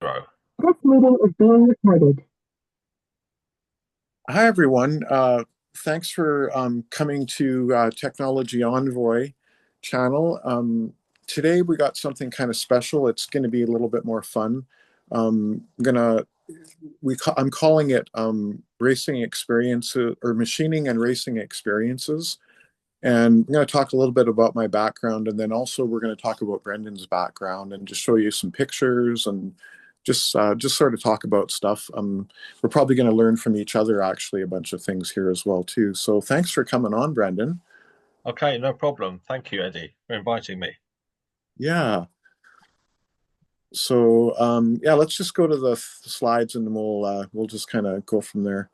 Grow. This meeting is being recorded. Hi, everyone. Thanks for coming to Technology Envoy channel. Today we got something kind of special. It's going to be a little bit more fun. Gonna I'm calling it racing experiences or machining and racing experiences. And I'm going to talk a little bit about my background, and then also we're going to talk about Brendan's background and just show you some pictures and just sort of talk about stuff. We're probably going to learn from each other actually a bunch of things here as well too. So thanks for coming on, Brendan. Okay, no problem. Thank you, Eddie, for inviting me. Yeah. So yeah, let's just go to the slides and then we'll just kind of go from there.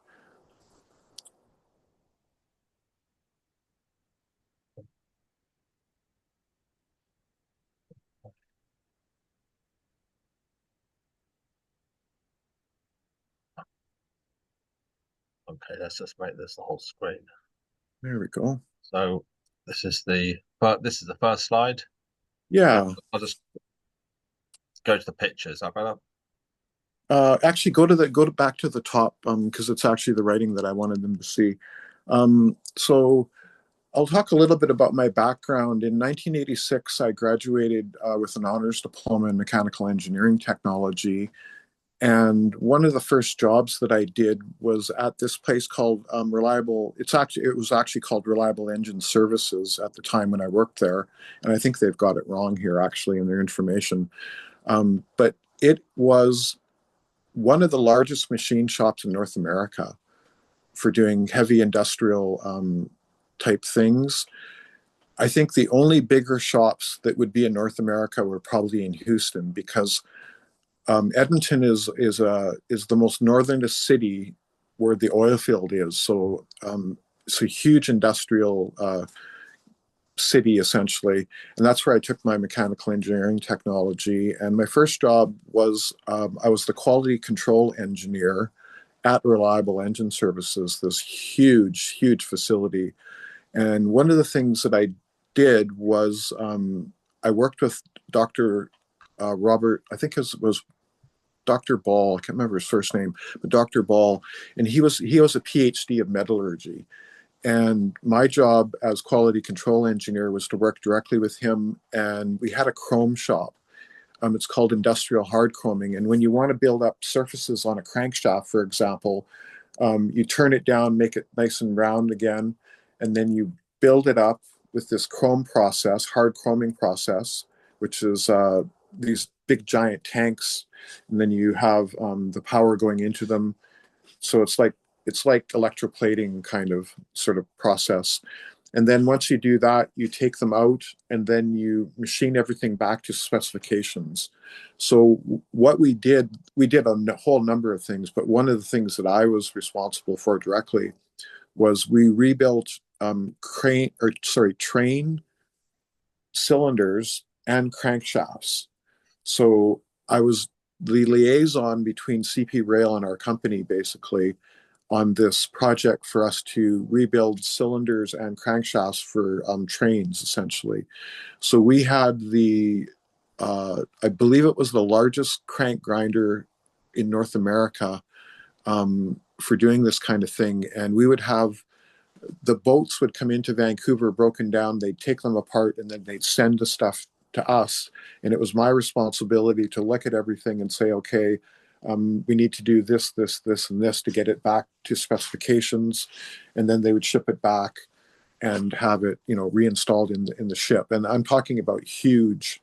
Okay, let's just make this the whole screen. There we go. So this is the first slide. Yeah, Yeah. I'll just go to the pictures. How about Actually, go to back to the top because it's actually the writing that I wanted them to see. So I'll talk a little bit about my background. In 1986, I graduated with an honors diploma in mechanical engineering technology. And one of the first jobs that I did was at this place called Reliable. It was actually called Reliable Engine Services at the time when I worked there. And I think they've got it wrong here actually in their information. But it was one of the largest machine shops in North America for doing heavy industrial type things. I think the only bigger shops that would be in North America were probably in Houston because Edmonton is the most northernest city where the oil field is. So it's a huge industrial city essentially, and that's where I took my mechanical engineering technology. And my first job was I was the quality control engineer at Reliable Engine Services, this huge facility. And one of the things that I did was I worked with Dr. Robert, I think it was Dr. Ball. I can't remember his first name, but Dr. Ball, and he was a PhD of metallurgy. And my job as quality control engineer was to work directly with him. And we had a chrome shop. It's called industrial hard chroming. And when you want to build up surfaces on a crankshaft, for example, you turn it down, make it nice and round again, and then you build it up with this chrome process, hard chroming process, which is these big giant tanks, and then you have the power going into them. So it's like electroplating kind of sort of process. And then once you do that, you take them out and then you machine everything back to specifications. So what we did a whole number of things, but one of the things that I was responsible for directly was we rebuilt train cylinders and crankshafts. So I was the liaison between CP Rail and our company basically on this project for us to rebuild cylinders and crankshafts for trains, essentially. So we had I believe it was the largest crank grinder in North America for doing this kind of thing. And we would have the boats would come into Vancouver broken down, they'd take them apart, and then they'd send the stuff to us. And it was my responsibility to look at everything and say, okay, we need to do this, and this to get it back to specifications. And then they would ship it back and have it, reinstalled in the ship. And I'm talking about huge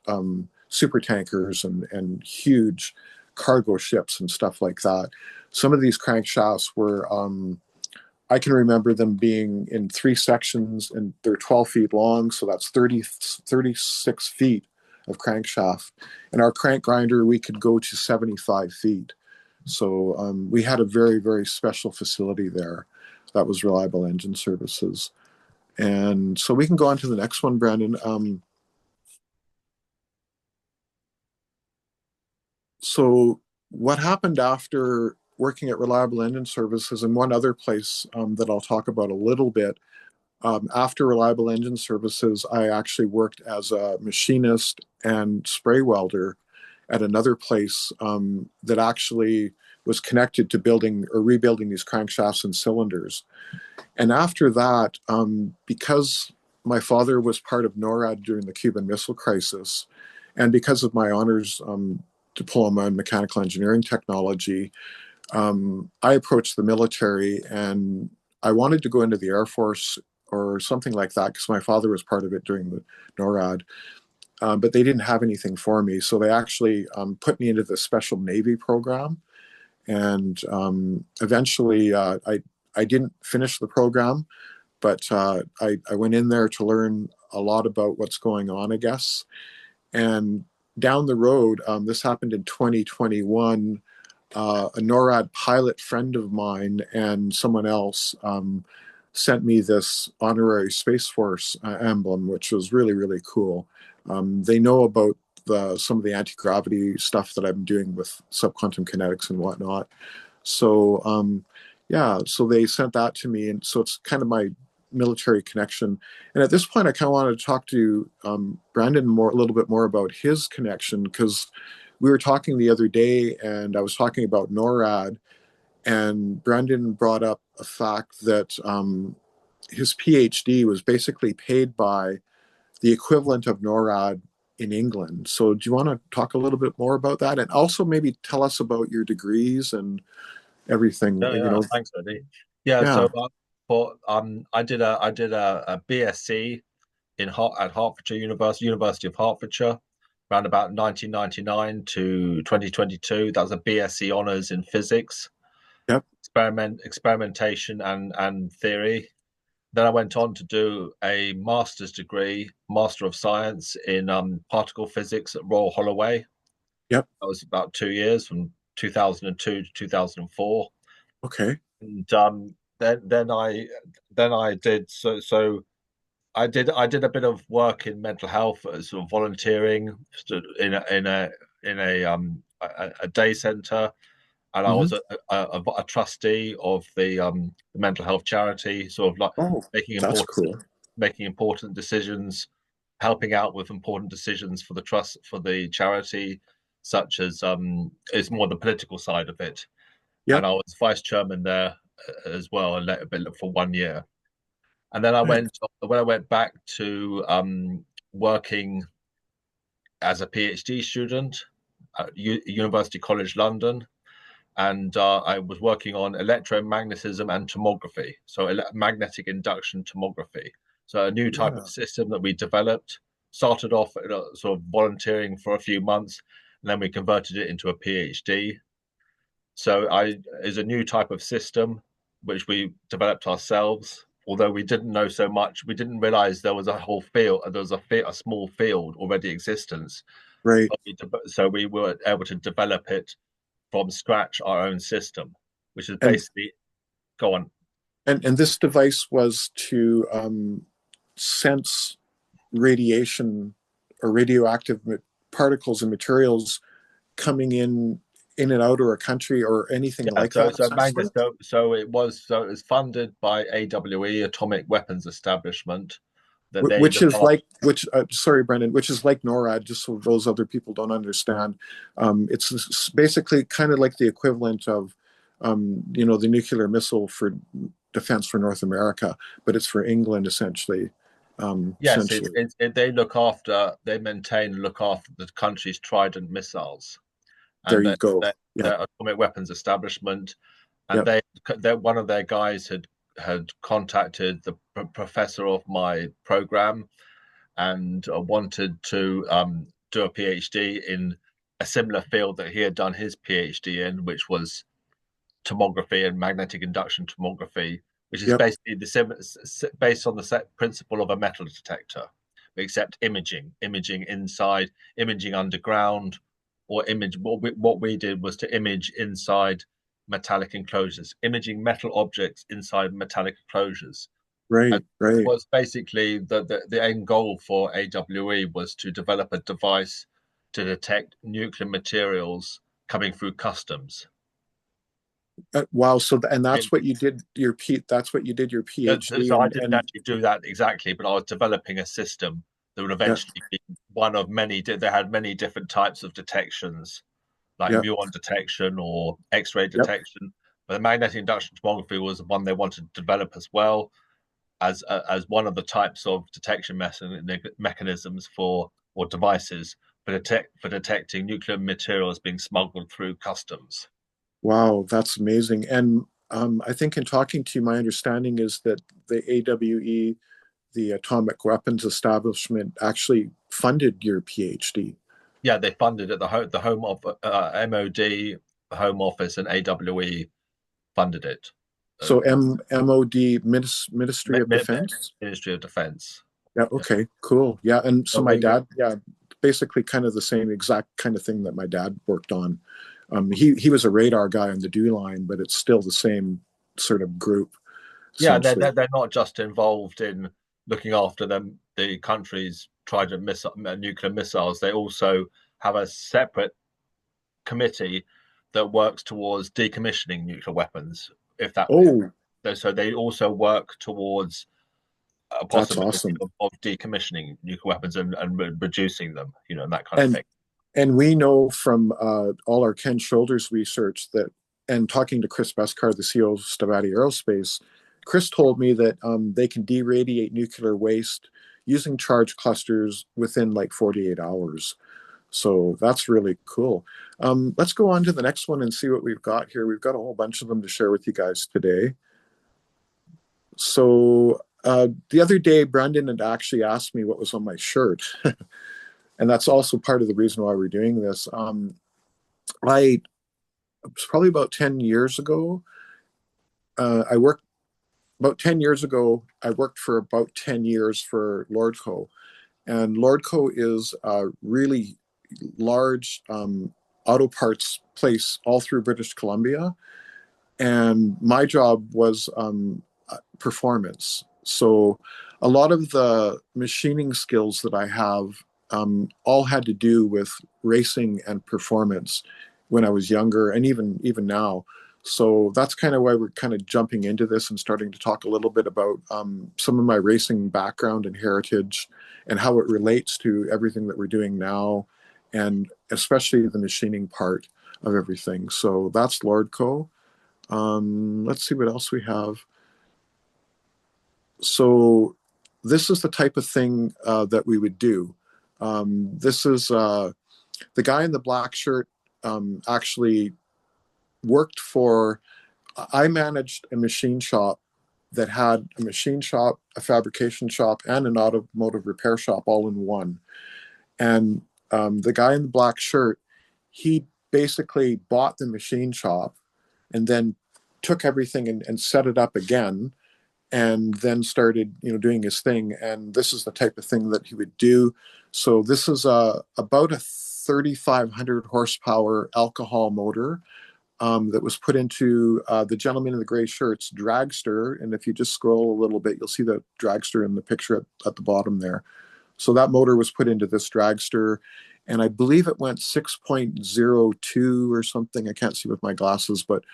super tankers and huge cargo ships and stuff like that. Some of these crankshafts were I can remember them being in three sections and they're 12 feet long. So that's 36 feet of crankshaft. And our crank grinder, we could go to 75 feet. So we had a very special facility there. That was Reliable Engine Services. And so we can go on to the next one, Brandon. So what happened after working at Reliable Engine Services and one other place that I'll talk about a little bit. After Reliable Engine Services, I actually worked as a machinist and spray welder at another place that actually was connected to building or rebuilding these crankshafts and cylinders. And after that, because my father was part of NORAD during the Cuban Missile Crisis, and because of my honors diploma in mechanical engineering technology, I approached the military and I wanted to go into the Air Force or something like that because my father was part of it during the NORAD. But they didn't have anything for me. So they actually put me into the Special Navy program. And eventually, I didn't finish the program, but I went in there to learn a lot about what's going on, I guess. And down the road, this happened in 2021. A NORAD pilot friend of mine and someone else sent me this honorary Space Force emblem, which was really, really cool. They know about some of the anti-gravity stuff that I'm doing with subquantum kinetics and whatnot. So yeah, so they sent that to me, and so it's kind of my military connection. And at this point, I kind of wanted to talk to Brandon a little bit more about his connection because we were talking the other day, and I was talking about NORAD, and Brandon brought up a fact that his PhD was basically paid by the equivalent of NORAD in England. So do you want to talk a little bit more about that, and also maybe tell us about your degrees and everything? Yeah, yeah. Thanks, Eddie. Yeah, Yeah, so I did a BSc at Hertfordshire University, University of Hertfordshire, around about 1999 to 2022. That was a BSc honors in physics, yep, experimentation and theory. Then I went on to do a master's degree, Master of Science in particle physics at Royal Holloway. yep, That was about 2 years, from 2002 to 2004. okay, And then I did I did a bit of work in mental health, sort of volunteering in a day center, and I hmm, was a trustee of the mental health charity, sort of like oh, making that's important cool. making important decisions, helping out with important decisions for the trust for the charity, such as it's more the political side of it. And Yep, I was vice chairman there as well, a little bit for 1 year. And then nice. when I went back to working as a PhD student at University College London, and I was working on electromagnetism and tomography, so magnetic induction tomography. So a new type of Yeah, system that we developed. Started off sort of volunteering for a few months, and then we converted it into a PhD. So I is a new type of system which we developed ourselves. Although we didn't know so much, we didn't realize there was a whole field, there was a small field already existence. right. So we were able to develop it from scratch, our own system, which is And basically go on. and this device was to sense radiation or radioactive particles and materials coming in and out of a country or anything Yeah, like that, Magnus, essentially. it was funded by AWE, Atomic Weapons Establishment, that they Which look is after. like which sorry Brendan, which is like NORAD, just so those other people don't understand. It's basically kind of like the equivalent of the nuclear missile for defense for North America, but it's for England essentially. Yes, Essentially, they they maintain and look after the country's Trident missiles, there and you go. their Yep, atomic weapons establishment. And yep, one of their guys had contacted the professor of my program and wanted to do a PhD in a similar field that he had done his PhD in, which was tomography and magnetic induction tomography, which is yep, basically based on the set principle of a metal detector, except imaging inside, imaging underground, or image. What we did was to image inside metallic enclosures, imaging metal objects inside metallic enclosures. And right, right. was basically the end goal for AWE was to develop a device to detect nuclear materials coming through customs. Wow. So and And that's what you did that's what you did your PhD so I and didn't actually do that exactly, but I was developing a system There would Yeah. eventually be one of many. They had many different types of detections, like Yeah. muon detection or X-ray Yep. detection. But the magnetic induction tomography was the one they wanted to develop as well as one of the types of detection mechanisms for or devices for detecting nuclear materials being smuggled through customs. Wow, that's amazing. And I think in talking to you, my understanding is that the AWE, the Atomic Weapons Establishment, actually funded your PhD. Yeah, they funded it. The home of MOD, the Home Office, and AWE funded it. Uh, So MOD, Ministry of Defense? Ministry of Defense. Yeah, Yeah. okay, cool. Yeah, and so So my dad, yeah, basically kind of the same exact kind of thing that my dad worked on. He was a radar guy on the DEW line, but it's still the same sort of group, yeah, essentially. they're not just involved in looking after the country's trident nuclear missiles. They also have a separate committee that works towards decommissioning nuclear weapons. If that, Oh, so they also work towards a that's possibility awesome. of decommissioning nuclear weapons and reducing them, and that kind of And thing. and we know from all our Ken Shoulders research that, and talking to Chris Beskar, the CEO of Stavati Aerospace, Chris told me that they can deradiate nuclear waste using charge clusters within like 48 hours. So that's really cool. Let's go on to the next one and see what we've got here. We've got a whole bunch of them to share with you guys today. So the other day, Brendan had actually asked me what was on my shirt. And that's also part of the reason why we're doing this. I it was probably about 10 years ago. I worked about 10 years ago. I worked for about 10 years for Lordco. And Lordco is a really large auto parts place all through British Columbia. And my job was performance. So a lot of the machining skills that I have all had to do with racing and performance when I was younger, and even now. So that's kind of why we're kind of jumping into this and starting to talk a little bit about some of my racing background and heritage and how it relates to everything that we're doing now, and especially the machining part of everything. So that's Lordco. Let's see what else we have. So this is the type of thing that we would do. This is the guy in the black shirt actually worked for, I managed a machine shop that had a machine shop, a fabrication shop, and an automotive repair shop all in one. And the guy in the black shirt, he basically bought the machine shop and then took everything and set it up again, and then started doing his thing. And this is the type of thing that he would do. So this is about a 3,500 horsepower alcohol motor that was put into the gentleman in the gray shirt's dragster. And if you just scroll a little bit, you'll see the dragster in the picture at the bottom there. So that motor was put into this dragster, and I believe it went 6.02 or something. I can't see with my glasses, but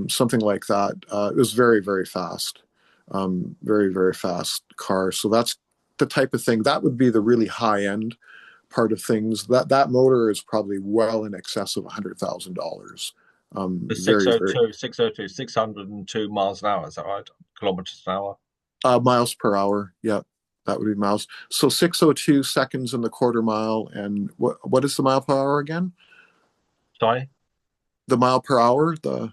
something like that. It was very, very fast, very, very fast car. So that's the type of thing that would be the really high end part of things. That motor is probably well in excess of $100,000. The Very, very 602 miles an hour, is that right? Kilometers an hour? miles per hour. Yeah, that would be miles. So 602 seconds in the quarter mile. And what is the mile per hour again? Sorry? The mile per hour, the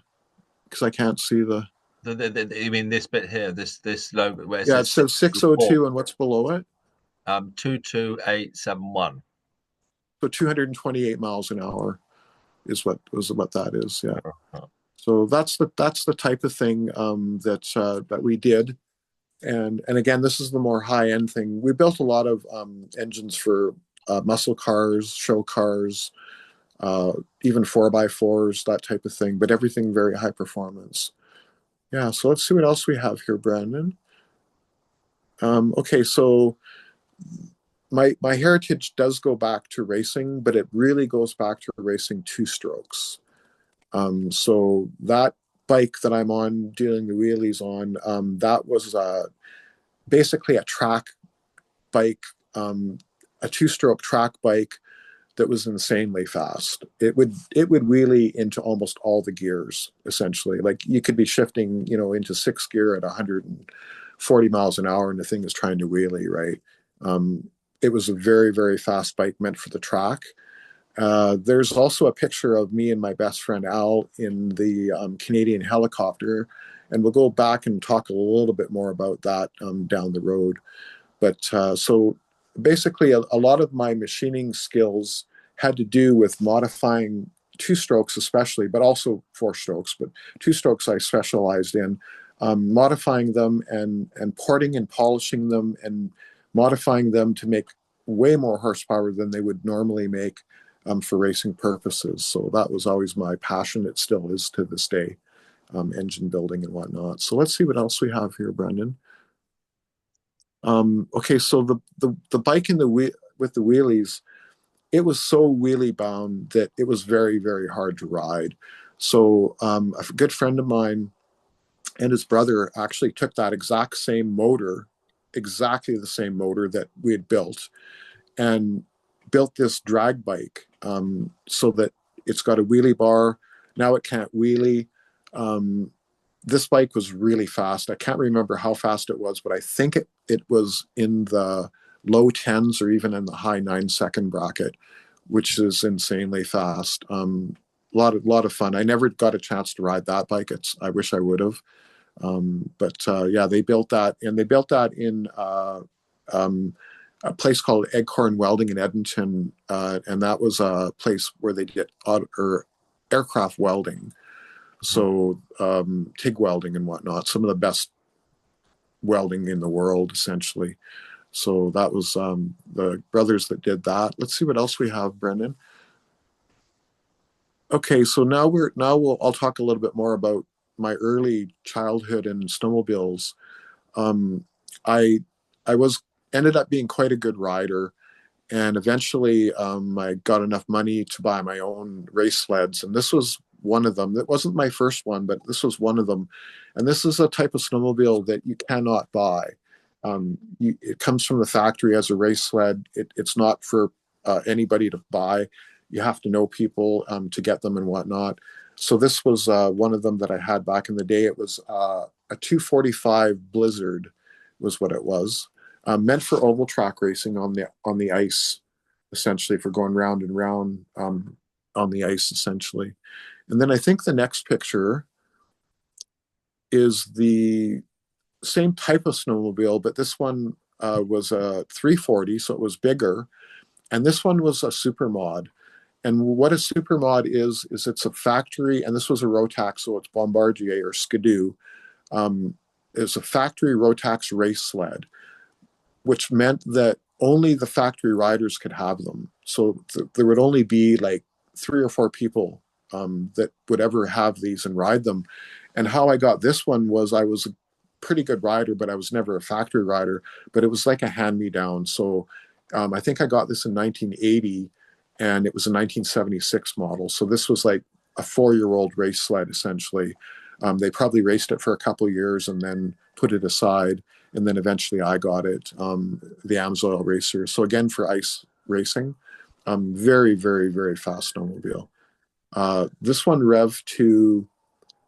because I can't see the. You mean this bit here, this logo where it Yeah, it says says 602, and what's below it? 22871. So 228 miles an hour is what that is. Yeah. So that's the type of thing that we did. And again, this is the more high end thing. We built a lot of engines for muscle cars, show cars, even 4x4s, that type of thing, but everything very high performance. Yeah, so let's see what else we have here, Brandon. Okay, so my heritage does go back to racing, but it really goes back to racing two strokes. So that bike that I'm on, doing the wheelies on, that was basically a track bike a two-stroke track bike that was insanely fast. It would wheelie into almost all the gears essentially. Like you could be shifting, into sixth gear at 140 miles an hour, and the thing is trying to wheelie, right? Um, it was a very, very fast bike meant for the track. There's also a picture of me and my best friend Al in the Canadian helicopter, and we'll go back and talk a little bit more about that down the road. But so basically, a lot of my machining skills had to do with modifying two strokes, especially, but also four strokes. But two strokes I specialized in, modifying them and porting and polishing them and modifying them to make way more horsepower than they would normally make for racing purposes. So that was always my passion. It still is to this day, engine building and whatnot. So let's see what else we have here, Brendan. Okay, so the bike in the with the wheelies, it was so wheelie bound that it was very, very hard to ride. So a good friend of mine and his brother actually took that exact same motor, exactly the same motor that we had built, and built this drag bike so that it's got a wheelie bar. Now it can't wheelie. This bike was really fast. I can't remember how fast it was, but I think it was in the low tens or even in the high 9 second bracket, which is insanely fast. Lot of fun. I never got a chance to ride that bike. I wish I would have. But yeah, they built that, and they built that in um, a place called Eghorn Welding in Edmonton, and that was a place where they did aircraft welding. So TIG welding and whatnot, some of the best welding in the world, essentially. So that was the brothers that did that. Let's see what else we have, Brendan. Okay, so I'll talk a little bit more about my early childhood and snowmobiles. Um, I I was ended up being quite a good rider, and eventually I got enough money to buy my own race sleds, and this was one of them. That wasn't my first one, but this was one of them. And this is a type of snowmobile that you cannot buy. It comes from the factory as a race sled. It's not for anybody to buy. You have to know people to get them and whatnot. So this was one of them that I had back in the day. It was a 245 Blizzard, was what it was, meant for oval track racing on the ice, essentially for going round and round on the ice, essentially. And then I think the next picture is the same type of snowmobile, but this one was a 340, so it was bigger. And this one was a super mod. And what a super mod is it's a factory, and this was a Rotax, so it's Bombardier or Skidoo. It's a factory Rotax race sled, which meant that only the factory riders could have them. So there would only be like 3 or 4 people that would ever have these and ride them. And how I got this one was I was a pretty good rider, but I was never a factory rider. But it was like a hand-me-down. So I think I got this in 1980, and it was a 1976 model. So this was like a 4-year-old race sled, essentially. They probably raced it for a couple of years and then put it aside. And then eventually I got it, the Amsoil Racer. So again, for ice racing, very, very, very fast snowmobile. This one revved to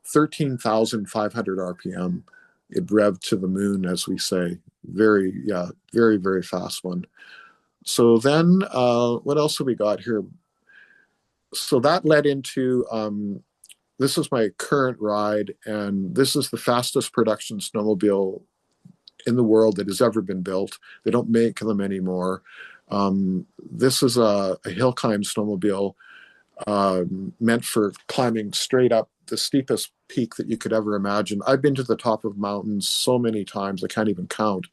13,500 RPM. It revved to the moon, as we say. Very, very fast one. So then, what else have we got here? So that led into this is my current ride, and this is the fastest production snowmobile in the world that has ever been built. They don't make them anymore. This is a hill climb snowmobile meant for climbing straight up the steepest peak that you could ever imagine. I've been to the top of mountains so many times, I can't even count,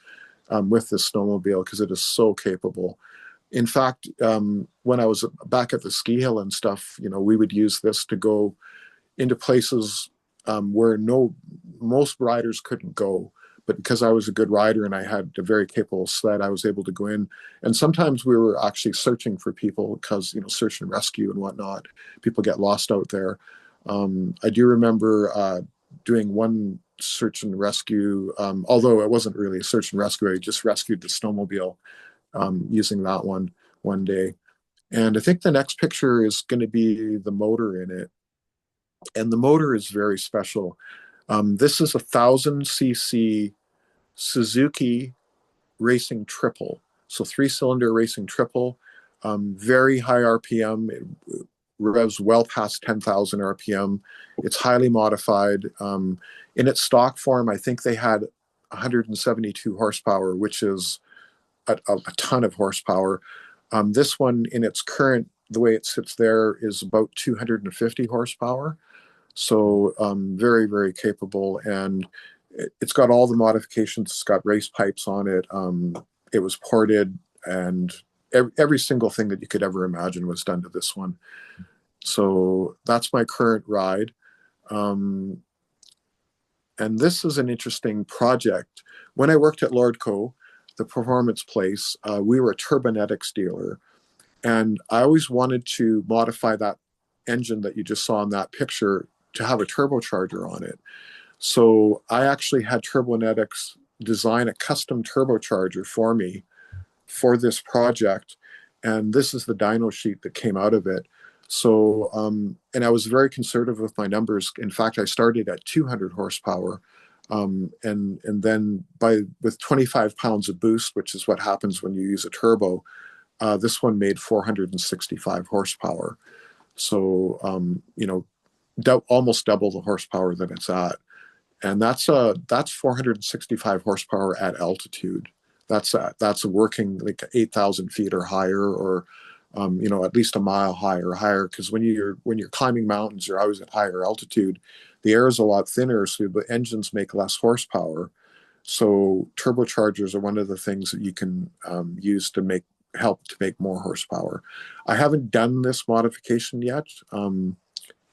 with this snowmobile because it is so capable. In fact, when I was back at the ski hill and stuff, we would use this to go into places where most riders couldn't go. But because I was a good rider and I had a very capable sled, I was able to go in. And sometimes we were actually searching for people because, search and rescue and whatnot. People get lost out there. I do remember doing one search and rescue, although it wasn't really a search and rescue. I just rescued the snowmobile using that one day. And I think the next picture is going to be the motor in it. And the motor is very special. This is 1,000 cc Suzuki racing triple. So 3-cylinder racing triple, very high RPM. It revs well past 10,000 RPM. It's highly modified. In its stock form, I think they had 172 horsepower, which is a ton of horsepower. This one, in its current, the way it sits there, is about 250 horsepower. So very, very capable. And it's got all the modifications. It's got race pipes on it. It was ported, and every single thing that you could ever imagine was done to this one. So that's my current ride. And this is an interesting project. When I worked at Lordco, the performance place, we were a turbonetics dealer. And I always wanted to modify that engine that you just saw in that picture to have a turbocharger on it. So I actually had Turbonetics design a custom turbocharger for me for this project. And this is the dyno sheet that came out of it. So, and I was very conservative with my numbers. In fact, I started at 200 horsepower. And then with 25 pounds of boost, which is what happens when you use a turbo, this one made 465 horsepower. So, almost double the horsepower that it's at. And that's 465 horsepower at altitude. That's a working like 8,000 feet or higher, or at least a mile higher. Because when you're climbing mountains, you're always at higher altitude. The air is a lot thinner, so the engines make less horsepower. So turbochargers are one of the things that you can use to help to make more horsepower. I haven't done this modification yet.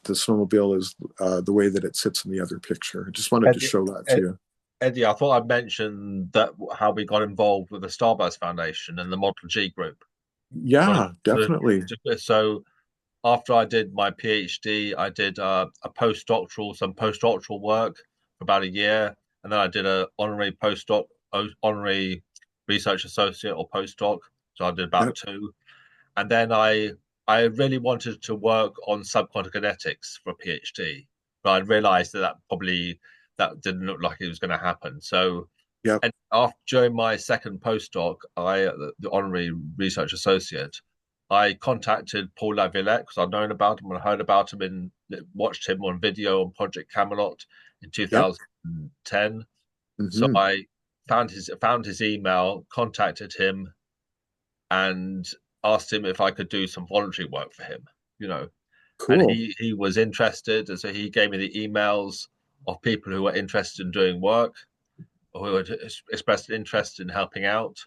The snowmobile is the way that it sits in the other picture. I just wanted to show that to you. Eddie, I thought I'd mention that how we got involved with the Starburst Foundation and the Model G group. Yeah, definitely. So after I did my PhD, I did some postdoctoral work for about a year, and then I did a honorary research associate or postdoc. So I did about two, and then I really wanted to work on subquantum kinetics for a PhD, but I realized that didn't look like it was going to happen. So, yep. And during my second postdoc, the honorary research associate, I contacted Paul Laviolette because I'd known about him and heard about him and watched him on video on Project Camelot in 2010. Yep. Mm-hmm. So I found his email, contacted him, and asked him if I could do some voluntary work for him, Cool. And he was interested, and so he gave me the emails of people who were interested in doing work, or who had expressed an interest in helping out.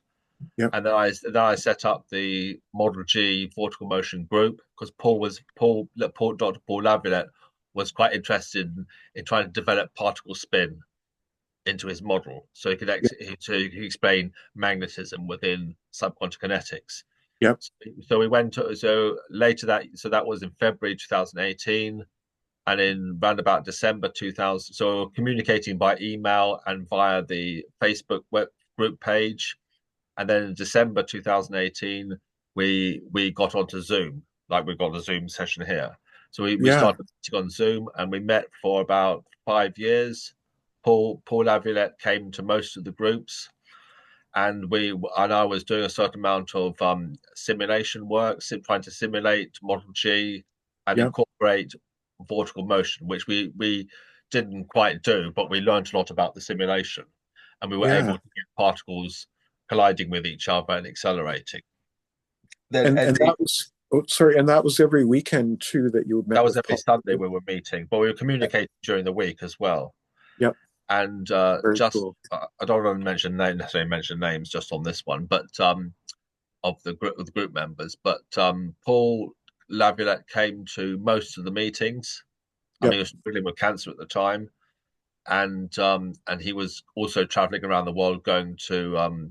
Yep. And then I set up the Model G vortical motion group because Dr. Paul Laviolette was quite interested in trying to develop particle spin into his model, so he could explain magnetism within subquantum kinetics. Yep. So we went to that was in February 2018, and in round about December 2000. So communicating by email and via the Facebook web group page, and then in December 2018 we got onto Zoom, like we've got a Zoom session here. So we started on Zoom, and we met for about 5 years. Paul Laviolette came to most of the groups, and I was doing a certain amount of simulation work, trying to simulate Model G and incorporate vortical motion, which we didn't quite do, but we learned a lot about the simulation, and we were able to get particles colliding with each other and accelerating. And that was and that was every weekend too that you met. That was every Sunday we were meeting, but we were communicating during the week as well. Yep. And cool. I don't want to necessarily mention names just on this one, but of the group members. But Paul Laviolette came to most of the meetings. I mean, he was dealing with cancer at the time, and he was also traveling around the world, going to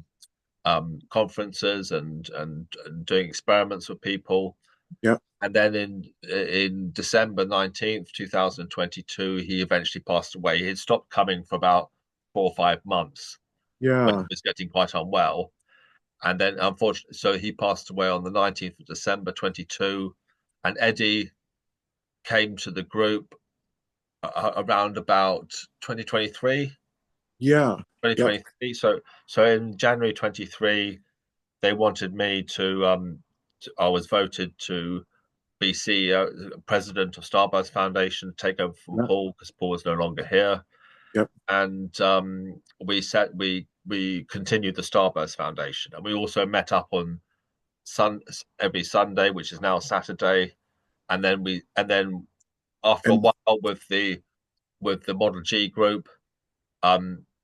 conferences and doing experiments with people. Yeah. And then in December 19th, 2022, he eventually passed away. He had stopped coming for about 4 or 5 months. Yeah. When he was getting quite unwell. And then unfortunately, so he passed away on the 19th of December 22, and Eddie came to the group around about 2023. Yeah. Yep. 2023. So in January 23, they wanted me I was voted to be CEO, president of Starburst Foundation, take over from Yeah. Paul because Paul was no longer here. Yep. And we continued the Starburst Foundation, and we also met up on every Sunday, which is now Saturday, and then after a And while with the Model G group,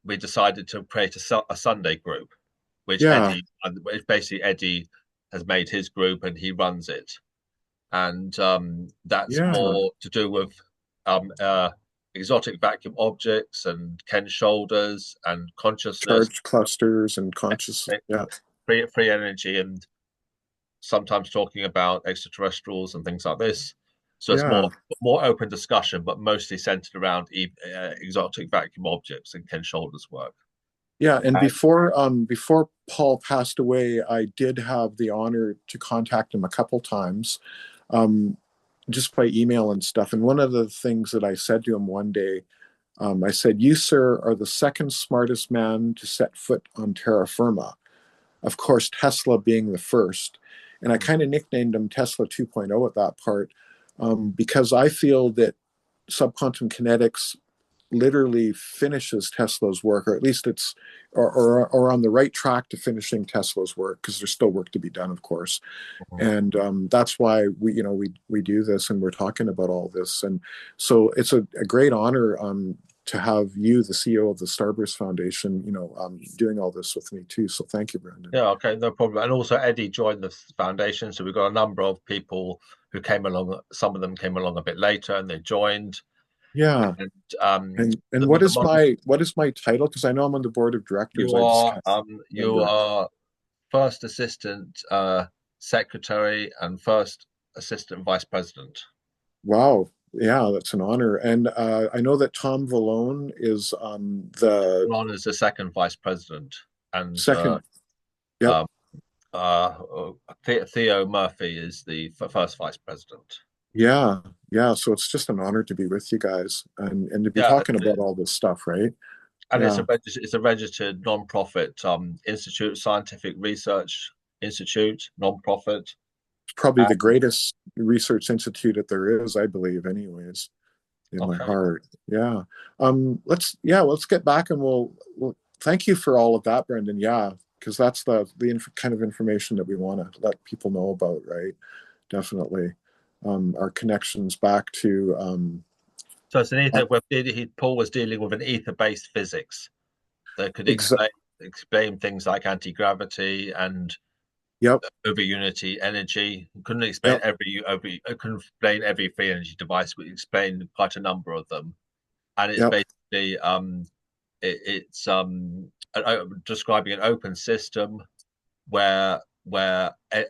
we decided to create a Sunday group, which yeah. Eddie has made his group and he runs it, and that's Yeah. more to do with um, uh, exotic vacuum objects and Ken shoulders and consciousness, Charged clusters and conscious. Yeah. free energy, and sometimes talking about extraterrestrials and things like this. So it's Yeah. more open discussion, but mostly centered around exotic vacuum objects and Ken Shoulders' work. Yeah. And And before Paul passed away, I did have the honor to contact him a couple times, um, just by email and stuff. And one of the things that I said to him one day, I said, "You, sir, are the second smartest man to set foot on terra firma. Of course, Tesla being the first." And I kind of nicknamed him Tesla 2.0 at that part, because I feel that subquantum kinetics literally finishes Tesla's work, or at least it's or on the right track to finishing Tesla's work, because there's still work to be done, of course. And that's why we do this, and we're talking about all this. And so it's a great honor to have you, the CEO of the Starburst Foundation, doing all this with me too. So thank you, Brendan. yeah, okay, no problem. And also Eddie joined the foundation, so we've got a number of people who came along. Some of them came along a bit later, and they joined. Yeah. And And with the what is my title? Because I know I'm on the board of directors. you I just are can't you remember. are first assistant secretary and first assistant vice president. Wow. Yeah, that's an honor. And I know that Tom Vallone is the Ron is the second vice president, and second. Yep. um, uh, Theo Murphy is the first vice president. Yeah. Yeah. So it's just an honor to be with you guys and to be Yeah, talking about all this stuff, right? and Yeah. it's a registered non-profit institute, scientific research institute, non-profit. It's probably the And, greatest research institute that there is, I believe, anyways, in my okay, heart. Yeah. Let's get back and we'll thank you for all of that, Brendan. Yeah, because that's the kind of information that we want to let people know about, right? Definitely. Our connections back to so it's an ether. Paul was dealing with an ether-based physics that could exa explain things like anti-gravity and yep, over unity energy. Couldn't explain yep, couldn't explain every free energy device, but explained quite a number of them. And it's yep, basically it's describing an open system where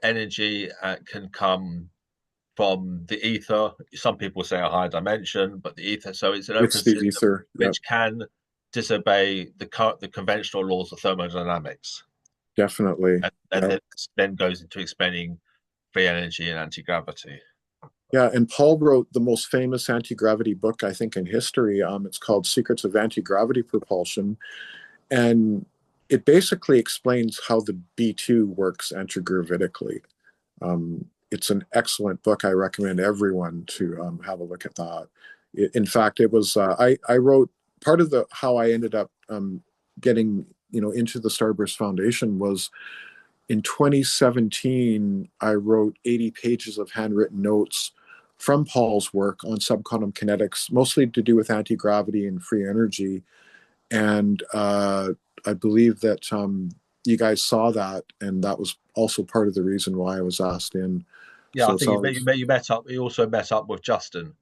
energy can come from the ether. Some people say a higher dimension, but the ether. So it's an open it's the system ether. Yep, which can disobey the conventional laws of thermodynamics, definitely. and Yep. then goes into explaining free energy and anti-gravity. Yeah, and Paul wrote the most famous anti-gravity book, I think, in history. It's called Secrets of Anti-Gravity Propulsion. And it basically explains how the B2 works antigravitically. It's an excellent book. I recommend everyone to have a look at that. In fact, it was I wrote part of the how I ended up getting into the Starburst Foundation was in 2017. I wrote 80 pages of handwritten notes from Paul's work on subquantum kinetics, mostly to do with anti-gravity and free energy. And I believe that you guys saw that, and that was also part of the reason why I was asked in. Yeah, I So it's think always you met up. You also met up with Justin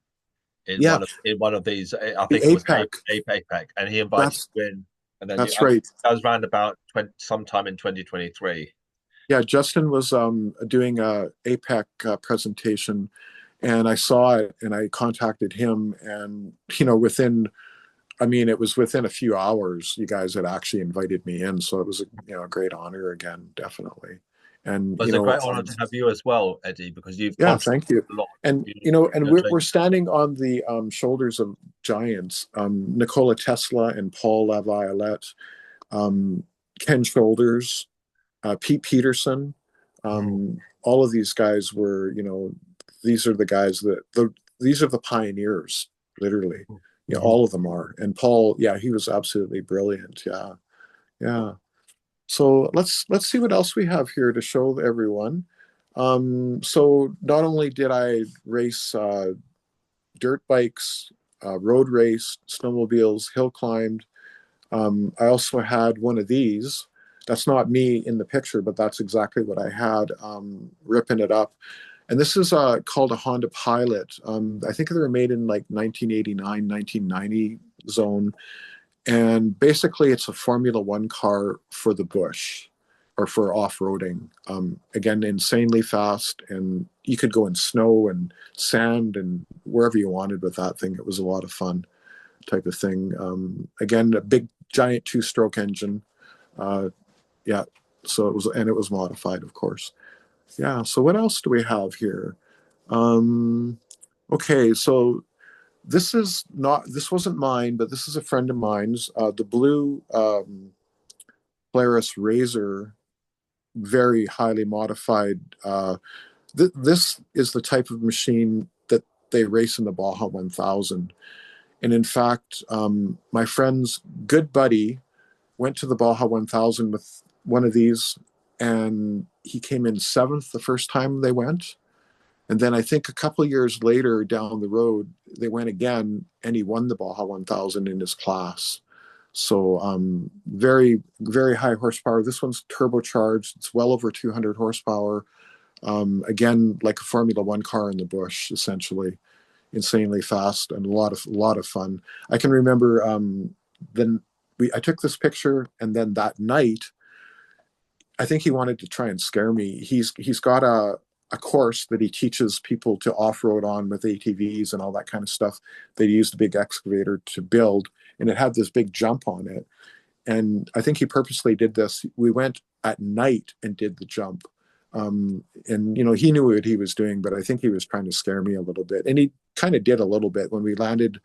yeah, in one of these. I the think it was APEC. APEC, and he invited That's you in. And then that's right. that was round about sometime in 2023. Yeah, Justin was doing a APEC presentation, and I saw it, and I contacted him, and within I mean, it was within a few hours you guys had actually invited me in, so it was a a great honor again, definitely. And But it's a great honor to have you as well, Eddie, because you've yeah, contributed thank you. a lot. And You and know, we're standing on the shoulders of giants, Nikola Tesla and Paul Laviolette, um, Ken Shoulders, Pete Peterson. mm, All of these guys were, these are the guys these are the pioneers, literally. Yeah, mhm. all of them are. And Paul, yeah, he was absolutely brilliant. Yeah, yeah. So let's see what else we have here to show everyone. So not only did I race dirt bikes, road race, snowmobiles, hill climbed, I also had one of these. That's not me in the picture, but that's exactly what I had, ripping it up. And this is called a Honda Pilot. I think they were made in like 1989, 1990 zone. And basically, it's a Formula One car for the bush or for off-roading. Again, insanely fast, and you could go in snow and sand and wherever you wanted with that thing. It was a lot of fun, type of thing. Again, a big, giant two-stroke engine. Uh, yeah, so it was modified, of course. Yeah. So what else do we have here? Um, okay, so this wasn't mine, but this is a friend of mine's. The blue Polaris Razor, very highly modified. This is the type of machine that they race in the Baja 1000. And in fact, my friend's good buddy went to the Baja 1000 with one of these, and he came in seventh the first time they went. And then I think a couple of years later down the road, they went again, and he won the Baja 1000 in his class. So very, very high horsepower. This one's turbocharged. It's well over 200 horsepower. Again, like a Formula One car in the bush, essentially, insanely fast and a lot of fun. I can remember then I took this picture, and then that night I think he wanted to try and scare me. He's got a course that he teaches people to off road on with ATVs and all that kind of stuff. They used a big excavator to build, and it had this big jump on it. And I think he purposely did this. We went at night and did the jump. And he knew what he was doing, but I think he was trying to scare me a little bit. And he kind of did a little bit when we landed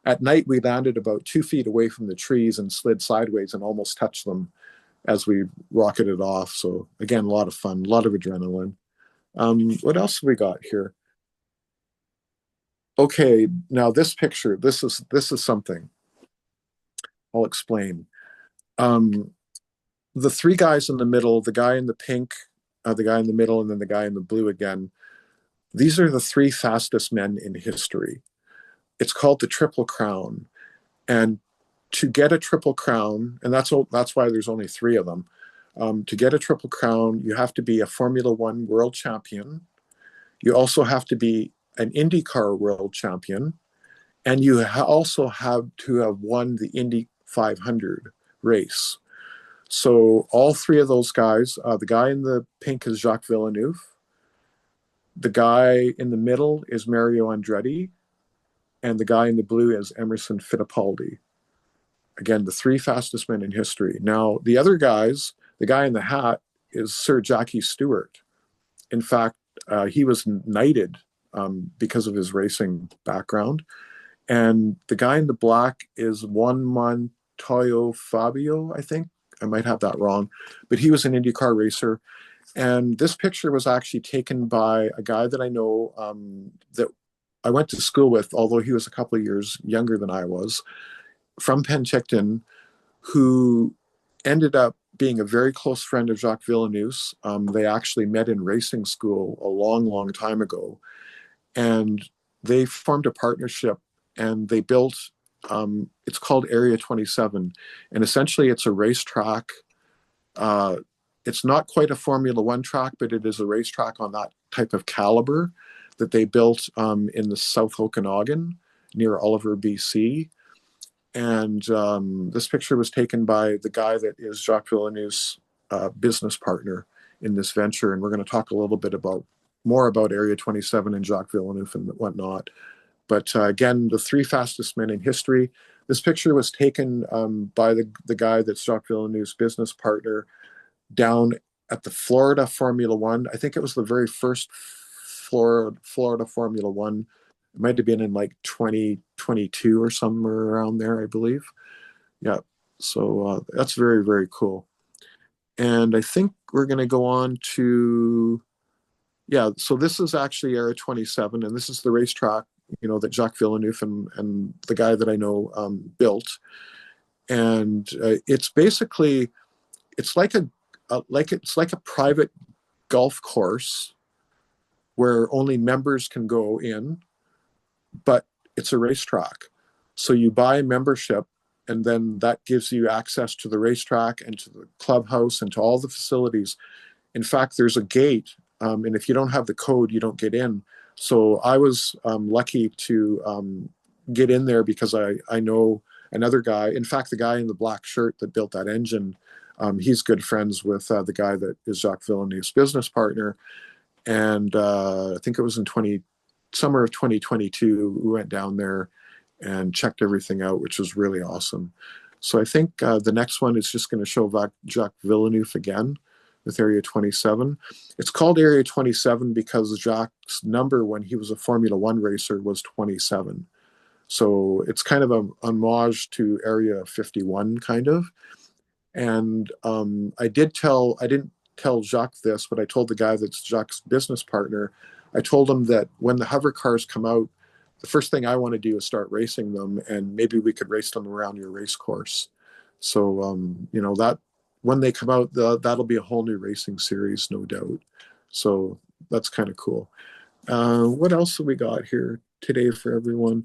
at night. We landed about 2 feet away from the trees and slid sideways and almost touched them as we rocketed off. So again, a lot of fun, a lot of adrenaline. What else have we got here? Okay, now this picture, this is something. I'll explain. Um, the three guys in the middle, the guy in the pink, the guy in the middle, and then the guy in the blue again. These are the three fastest men in history. It's called the Triple Crown, and to get a Triple Crown, and that's why there's only three of them. To get a Triple Crown, you have to be a Formula One world champion. You also have to be an IndyCar world champion, and you also have to have won the Indy 500 race. So all three of those guys, the guy in the pink is Jacques Villeneuve, the guy in the middle is Mario Andretti, and the guy in the blue is Emerson Fittipaldi. Again, the three fastest men in history. Now, the other guys, the guy in the hat is Sir Jackie Stewart. In fact, he was knighted because of his racing background. And the guy in the black is Juan Montoya Fabio, I think. I might have that wrong, but he was an IndyCar racer. And this picture was actually taken by a guy that I know, that I went to school with, although he was a couple of years younger than I was, from Penticton, who ended up being a very close friend of Jacques Villeneuve's. They actually met in racing school a long, long time ago. And they formed a partnership, and they built, it's called Area 27. And essentially, it's a racetrack. Uh, it's not quite a Formula One track, but it is a racetrack on that type of caliber that they built in the South Okanagan near Oliver, BC. And this picture was taken by the guy that is Jacques Villeneuve's business partner in this venture. And we're going to talk a little bit more about Area 27 and Jacques Villeneuve and whatnot. But again, the three fastest men in history. This picture was taken by the guy that's Jacques Villeneuve's business partner down at the Florida Formula One. I think it was the very first Florida Formula One. It might have been in like 2022 or somewhere around there, I believe. Yeah. So that's very, very cool. And I think we're going to go on to, yeah, so this is actually Area 27, and this is the racetrack, that Jacques Villeneuve and the guy that I know built. And it's basically, it's like a private golf course where only members can go in, but it's a racetrack. So you buy membership, and then that gives you access to the racetrack and to the clubhouse and to all the facilities. In fact, there's a gate, and if you don't have the code, you don't get in. So I was lucky to get in there because I know another guy. In fact, the guy in the black shirt that built that engine, he's good friends with the guy that is Jacques Villeneuve's business partner. And I think it was in summer of 2022, we went down there and checked everything out, which was really awesome. So I think the next one is just going to show Jacques Villeneuve again with Area 27. It's called Area 27 because Jacques' number when he was a Formula One racer was 27. So it's kind of a homage to Area 51, kind of. And I didn't tell Jacques this, but I told the guy that's Jacques' business partner, I told him that when the hover cars come out, the first thing I want to do is start racing them, and maybe we could race them around your race course. So, that when they come out, that'll be a whole new racing series, no doubt. So that's kind of cool. What else have we got here today for everyone?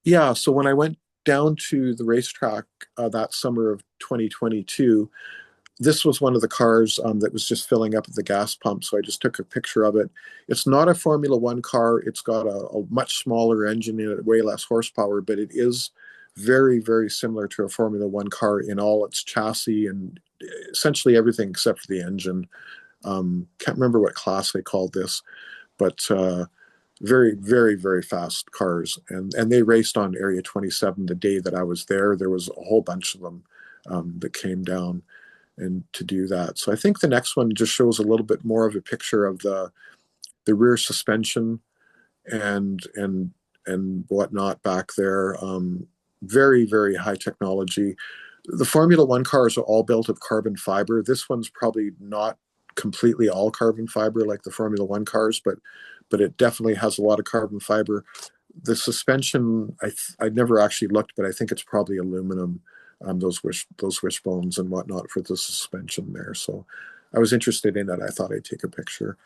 Yeah, so when I went down to the racetrack that summer of 2022, this was one of the cars that was just filling up at the gas pump. So I just took a picture of it. It's not a Formula One car. It's got a much smaller engine in it, way less horsepower, but it is very, very similar to a Formula One car in all its chassis and essentially everything except for the engine. Can't remember what class they called this, but very, very, very fast cars. And they raced on Area 27 the day that I was there. There was a whole bunch of them that came down and to do that. So I think the next one just shows a little bit more of a picture of the rear suspension and whatnot back there. Very, very high technology. The Formula One cars are all built of carbon fiber. This one's probably not completely all carbon fiber like the Formula One cars, but it definitely has a lot of carbon fiber. The suspension, I never actually looked, but I think it's probably aluminum. Those wishbones and whatnot for the suspension there. So I was interested in it. I thought I'd take a picture.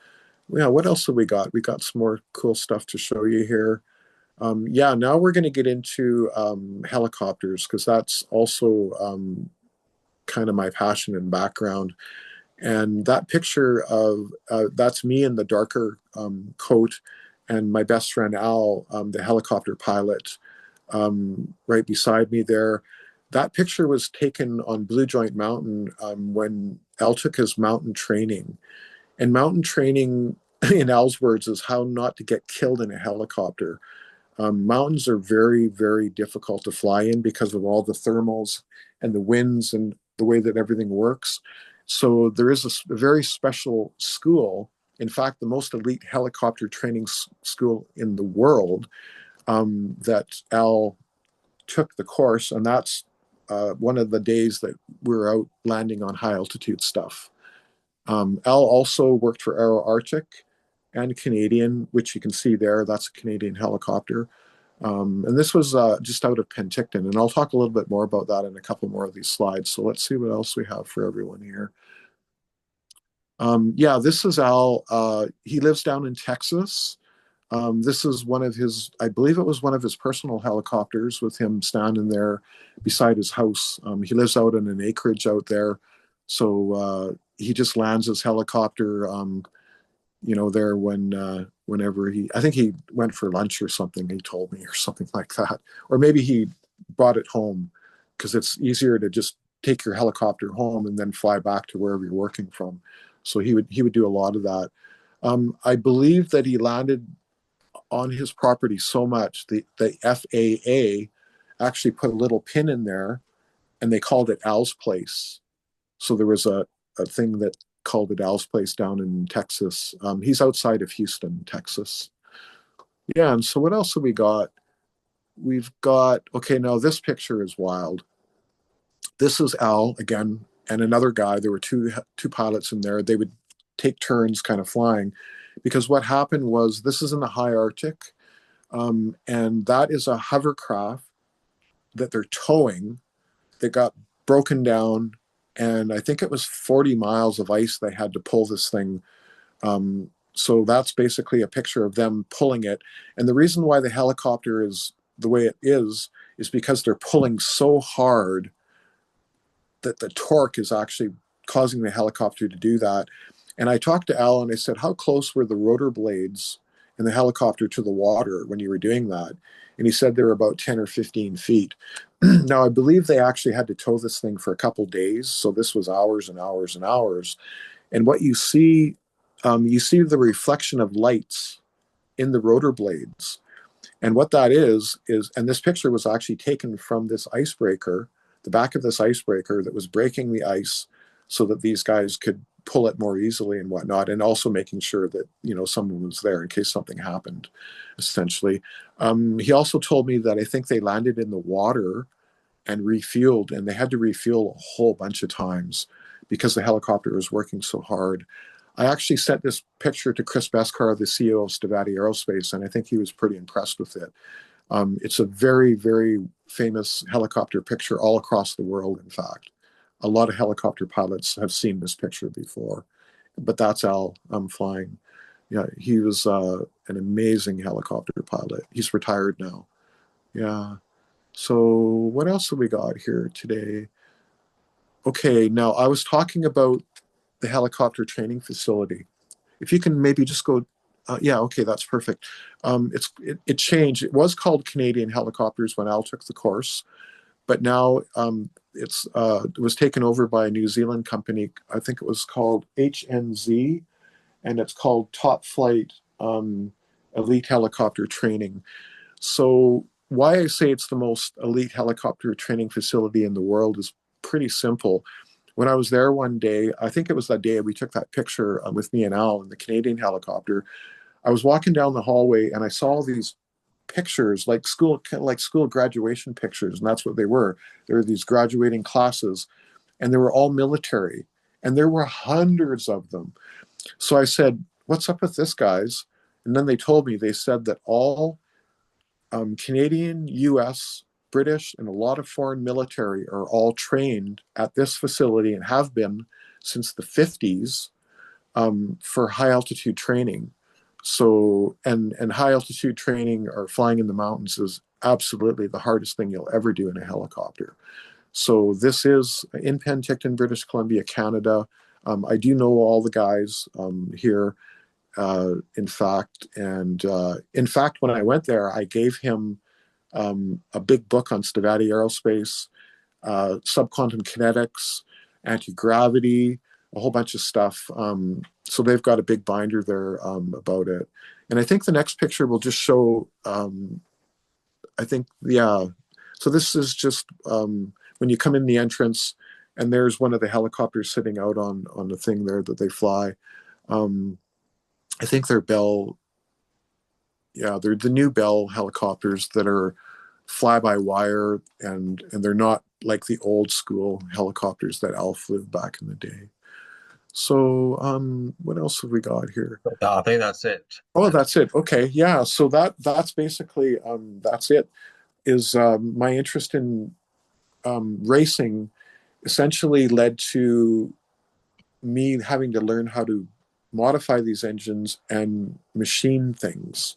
Yeah, what else have we got? We got some more cool stuff to show you here. Yeah, now we're going to get into helicopters because that's also kind of my passion and background. And that picture of that's me in the darker coat and my best friend Al, the helicopter pilot, right beside me there. That picture was taken on Blue Joint Mountain when Al took his mountain training. And mountain training, in Al's words, is how not to get killed in a helicopter. Mountains are very, very difficult to fly in because of all the thermals and the winds and the way that everything works. So there is a very special school, in fact, the most elite helicopter training school in the world, that Al took the course, and that's one of the days that we're out landing on high altitude stuff. Al also worked for Aero Arctic and Canadian, which you can see there. That's a Canadian helicopter. And this was just out of Penticton. And I'll talk a little bit more about that in a couple more of these slides. So let's see what else we have for everyone here. Yeah, this is Al. He lives down in Texas. This is one of his, I believe it was one of his personal helicopters with him standing there beside his house. He lives out in an acreage out there. So he just lands his helicopter, there whenever I think he went for lunch or something, he told me, or something like that. Or maybe he brought it home because it's easier to just take your helicopter home and then fly back to wherever you're working from. So he would do a lot of that. I believe that he landed on his property so much, the FAA actually put a little pin in there and they called it Al's Place. So there was a thing that called it Al's Place down in Texas. He's outside of Houston, Texas. Yeah, and so what else have we got? We've got, okay, now this picture is wild. This is Al again and another guy. There were two pilots in there. They would take turns kind of flying because what happened was this is in the high Arctic, and that is a hovercraft that they're towing that got broken down. And I think it was 40 miles of ice they had to pull this thing. So that's basically a picture of them pulling it. And the reason why the helicopter is the way it is because they're pulling so hard that the torque is actually causing the helicopter to do that. And I talked to Al and I said, how close were the rotor blades in the helicopter to the water when you were doing that? And he said they were about 10 or 15 feet. Now, I believe they actually had to tow this thing for a couple days. So this was hours and hours and hours. And what you see the reflection of lights in the rotor blades. And what that is, and this picture was actually taken from this icebreaker, the back of this icebreaker that was breaking the ice so that these guys could pull it more easily and whatnot, and also making sure that, someone was there in case something happened, essentially. He also told me that I think they landed in the water and refueled, and they had to refuel a whole bunch of times because the helicopter was working so hard. I actually sent this picture to Chris Beskar, the CEO of Stevati Aerospace, and I think he was pretty impressed with it. It's a very, very famous helicopter picture all across the world, in fact. A lot of helicopter pilots have seen this picture before, but that's Al flying. Yeah, he was an amazing helicopter pilot. He's retired now. Yeah. So what else have we got here today? Okay, now I was talking about the helicopter training facility. If you can maybe just go, yeah, okay, that's perfect. It changed. It was called Canadian Helicopters when Al took the course, but now it was taken over by a New Zealand company. I think it was called HNZ, and it's called Top Flight Elite Helicopter Training. So why I say it's the most elite helicopter training facility in the world is pretty simple. When I was there one day, I think it was that day we took that picture with me and Al in the Canadian helicopter. I was walking down the hallway and I saw these pictures like school graduation pictures, and that's what they were. There were these graduating classes, and they were all military, and there were hundreds of them. So I said, "What's up with this, guys?" And then they told me, they said that all Canadian, US, British, and a lot of foreign military are all trained at this facility and have been since the 50s for high altitude training. So, and high altitude training or flying in the mountains is absolutely the hardest thing you'll ever do in a helicopter. So this is in Penticton, British Columbia, Canada. I do know all the guys here. In fact, when I went there, I gave him a big book on Stevati Aerospace, subquantum kinetics, anti-gravity, a whole bunch of stuff. So they've got a big binder there about it. And I think the next picture will just show, I think, yeah. So this is just when you come in the entrance, and there's one of the helicopters sitting out on the thing there that they fly. I think they're Bell, yeah, they're the new Bell helicopters that are fly-by-wire, and they're not like the old school helicopters that Al flew back in the day. So what else have we got here? I think that's it. Oh, that's it. Okay, yeah. So that's basically that's it. Is my interest in racing essentially led to me having to learn how to modify these engines and machine things,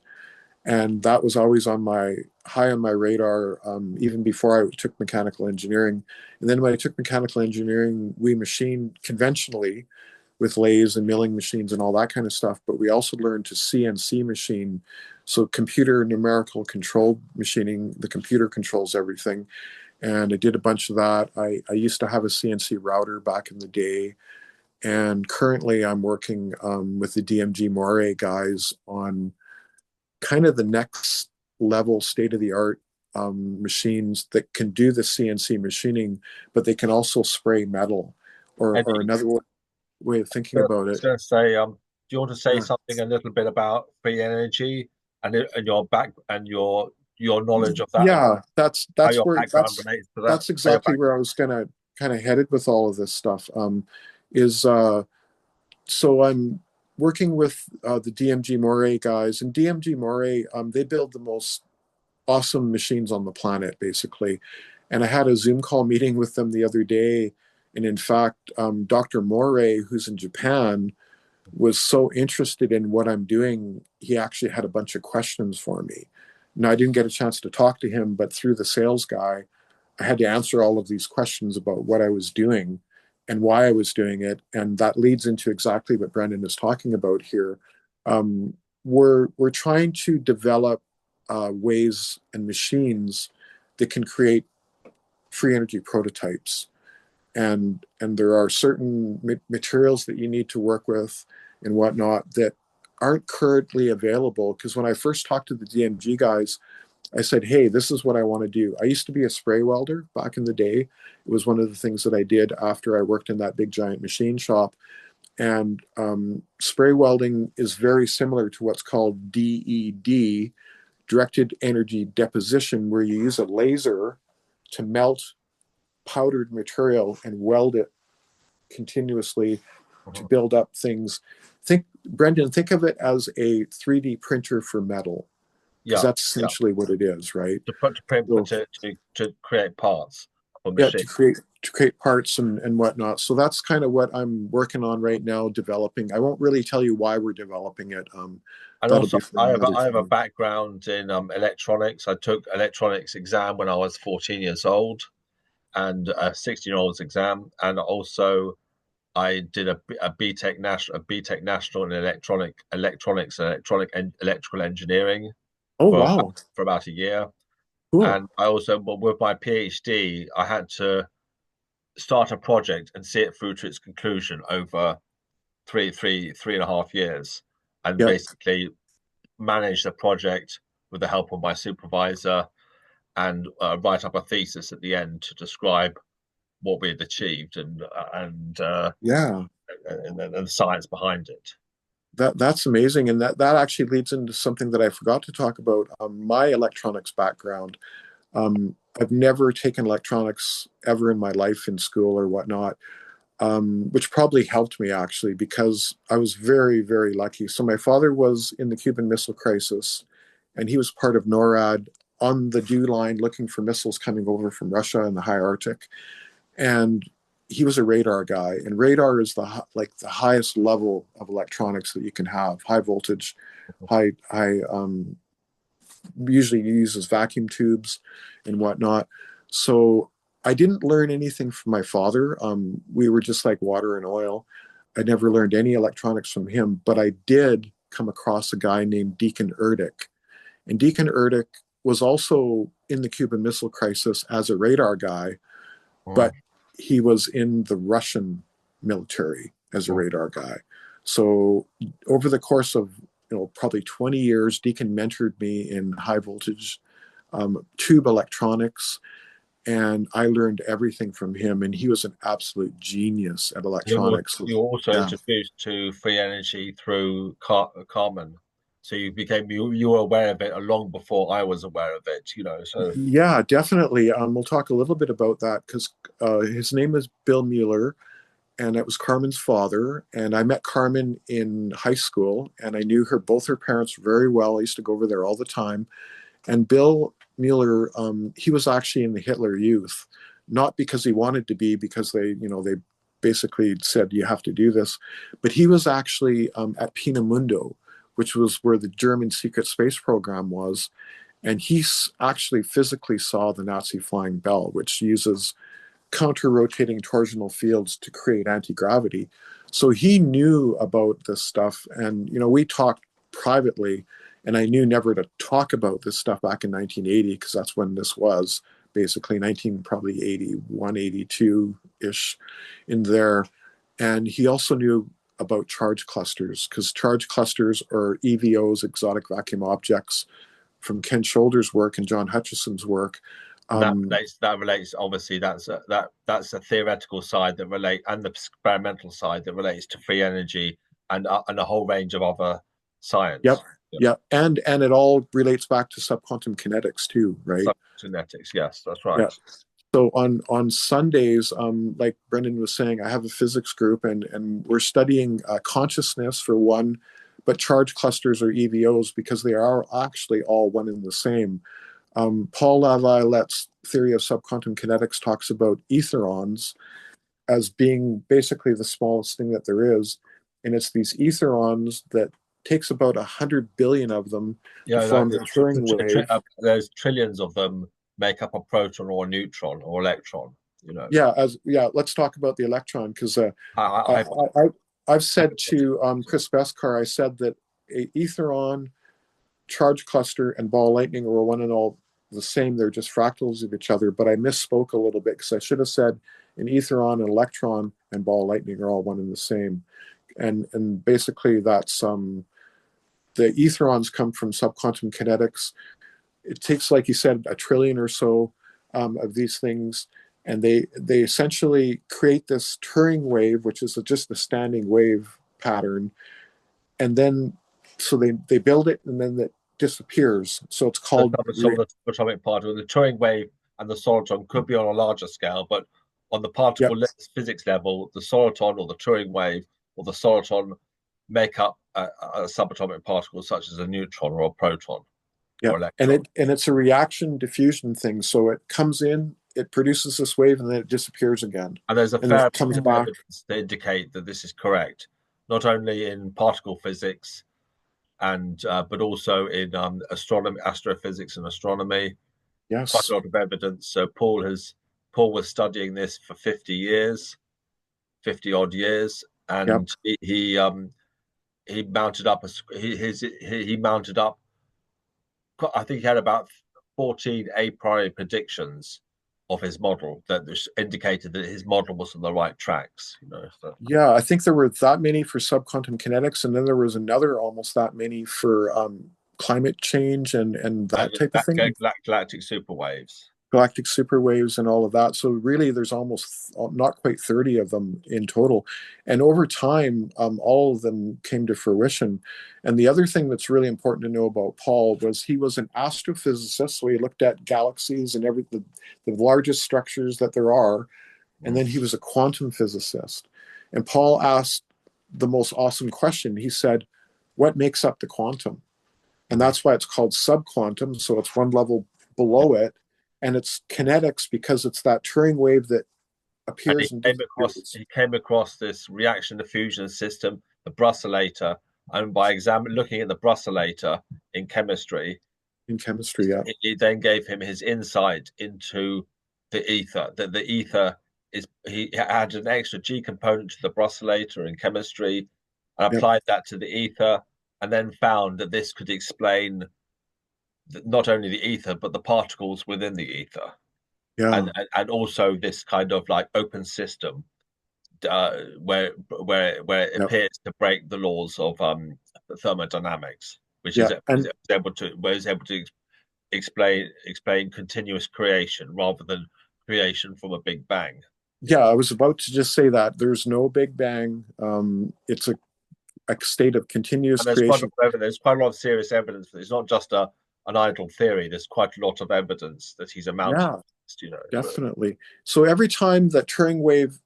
and that was always high on my radar even before I took mechanical engineering. And then when I took mechanical engineering, we machined conventionally with lathes and milling machines and all that kind of stuff, but we also learned to CNC machine, so computer numerical control machining. The computer controls everything, and I did a bunch of that. I used to have a CNC router back in the day, and currently I'm working with the DMG Moire guys on kind of the next level state of the art machines that can do the CNC machining, but they can also spray metal. And Or another way of thinking I about was it. going to say, do you want to say Yeah. something a little bit about free energy and your back and your knowledge of that and Yeah, that's how that's your where background relates to that? that's How your exactly back, where I was gonna kind of headed with all of this stuff. Is So I'm working with the DMG Moray guys, and DMG Moray, they build the most awesome machines on the planet, basically. And I had a Zoom call meeting with them the other day, and in fact, Dr. Moray, who's in Japan, was so interested in what I'm doing, he actually had a bunch of questions for me. Now, I didn't get a chance to talk to him, but through the sales guy, I had to answer all of these questions about what I was doing and why I was doing it. And that leads into exactly what Brendan is talking about here. Um, we're trying to develop ways and machines that can create free energy prototypes, and there are certain materials that you need to work with and whatnot that aren't currently available. Because when I first talked to the DMG guys, I said, hey, this is what I want to do. I used to be a spray welder back in the day. It was one of the things that I did after I worked in that big giant machine shop. And spray welding is very similar to what's called DED, directed energy deposition, where you use a laser to melt powdered material and weld it continuously to Mhm. build up things. Brendan, think of it as a 3D printer for metal, because Yeah, that's yeah. essentially what it is, right? To print So to create parts for yeah, machine. to create parts and whatnot. So that's kind of what I'm working on right now, developing. I won't really tell you why we're developing it. And That'll also, be for another I have a time. background in electronics. I took electronics exam when I was 14 years old, and a 16-year-old's exam, and also I did a BTech national in electronics and electrical engineering Oh wow, for about a year. cool. And I also, but with my PhD, I had to start a project and see it through to its conclusion over three and a half years, and Yep. basically manage the project with the help of my supervisor and write up a thesis at the end to describe what we had achieved Yeah. and the science behind it. That's amazing, and that actually leads into something that I forgot to talk about. My electronics background. I've never taken electronics ever in my life in school or whatnot, which probably helped me actually because I was very, very lucky. So my father was in the Cuban Missile Crisis, and he was part of NORAD on the dew line looking for missiles coming over from Russia in the high Arctic. And he was a radar guy, and radar is the highest level of electronics that you can have, high voltage, high usually uses vacuum tubes and whatnot. So I didn't learn anything from my father. We were just like water and oil. I never learned any electronics from him, but I did come across a guy named Deacon Erdick. And Deacon Erdick was also in the Cuban Missile Crisis as a radar guy, Mm, but he was in the Russian military as a mm. radar guy. So over the course of probably 20 years, Deacon mentored me in high voltage tube electronics, and I learned everything from him. And he was an absolute genius at electronics. You were also Yeah, introduced to free energy through Carmen, so you were aware of it long before I was aware of it. So yeah, definitely. We'll talk a little bit about that because his name is Bill Mueller, and it was Carmen's father. And I met Carmen in high school, and I knew both her parents very well. I used to go over there all the time. And Bill Mueller, he was actually in the Hitler Youth, not because he wanted to be, because they basically said you have to do this, but he was actually at Peenemünde, which was where the German secret space program was, and he actually physically saw the Nazi flying bell, which uses counter-rotating torsional fields to create anti-gravity. So he knew about this stuff, and we talked privately, and I knew never to talk about this stuff back in 1980 because that's when this was basically 19 probably 81 82 ish in there. And he also knew about charge clusters, because charge clusters are EVOs, exotic vacuum objects, from Ken Shoulder's work and John Hutchison's work. That relates obviously that's a theoretical side that relate and the experimental side that relates to free energy and a whole range of other science. Yep. Yeah, and it all relates back to subquantum kinetics too, right? Genetics, yes, that's right. Yeah. So on Sundays, like Brendan was saying, I have a physics group, and we're studying consciousness for one, but charge clusters or EVOs because they are actually all one and the same. Paul Laviolette's theory of subquantum kinetics talks about etherons as being basically the smallest thing that there is, and it's these etherons that takes about 100 billion of them to form the Turing wave. There's trillions of them make up a proton or a neutron or electron. Let's talk about the electron, because I've said to Chris Beskar, I said that a etheron, charge cluster, and ball lightning are one and all the same. They're just fractals of each other, but I misspoke a little bit because I should have said an etheron, an electron, and ball lightning are all one and the same. And basically that's the etherons come from subquantum kinetics. It takes, like you said, a trillion or so of these things, and they essentially create this Turing wave, which is just a standing wave pattern, and then so they build it, and then it disappears. So it's called the atomic particle. The Turing wave and the soliton could be on a larger scale, but on the particle physics level, the soliton or the Turing wave or the soliton make up a subatomic particle such as a neutron or a proton. Yeah, and it's a reaction diffusion thing. So it comes in, it produces this wave, and then it disappears again. And there's a fair amount of evidence to indicate that this is correct, not only in particle physics and but also in astronomy, astrophysics, and astronomy. Yes, quite a lot of evidence. So Paul was studying this for 50 odd years, and he mounted up he mounted up. I think he had about 14 a priori predictions of his model that indicated that his model was on the right tracks. Yeah, I think there were that many for subquantum kinetics, and then there was another almost that many for climate change and that type of thing. Galactic superwaves. Galactic superwaves and all of that. So really, there's almost not quite 30 of them in total. And over time, all of them came to fruition. And the other thing that's really important to know about Paul was he was an astrophysicist. So he looked at galaxies and the largest structures that there are. And then he was a quantum physicist. And Paul asked the most awesome question. He said, what makes up the quantum? And that's why it's called subquantum. So it's one level below it. And it's kinetics because it's that Turing wave that appears and he came across this reaction diffusion system, the brusellator, and by looking at the brusellator in chemistry, it then gave him his insight into the ether. That the ether he had an extra G component to the brusellator in chemistry, and applied that to the ether, and then found that this could explain not only the ether but the particles within the ether, and also this kind of like open system where it appears to break the laws of thermodynamics, which is able to explain continuous creation rather than creation from a big bang. Yeah, I was about to just say that there's no big bang. It's a state of continuous creation. There's quite a lot of serious evidence that it's not just an idle theory. There's quite a lot of evidence that he's a mountain. Definitely. So every time that Turing wave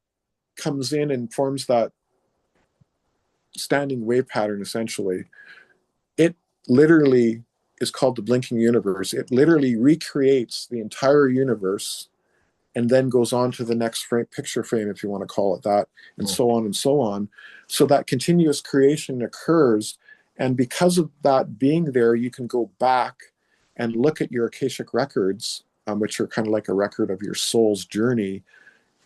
comes in and forms that standing wave pattern, essentially, it literally is called the blinking universe. It literally recreates the entire universe and then goes on to the next picture frame, if you want to call it that, and so on and so on. So that continuous creation occurs. And because of that being there, you can go back and look at your Akashic records, which are kind of like a record of your soul's journey.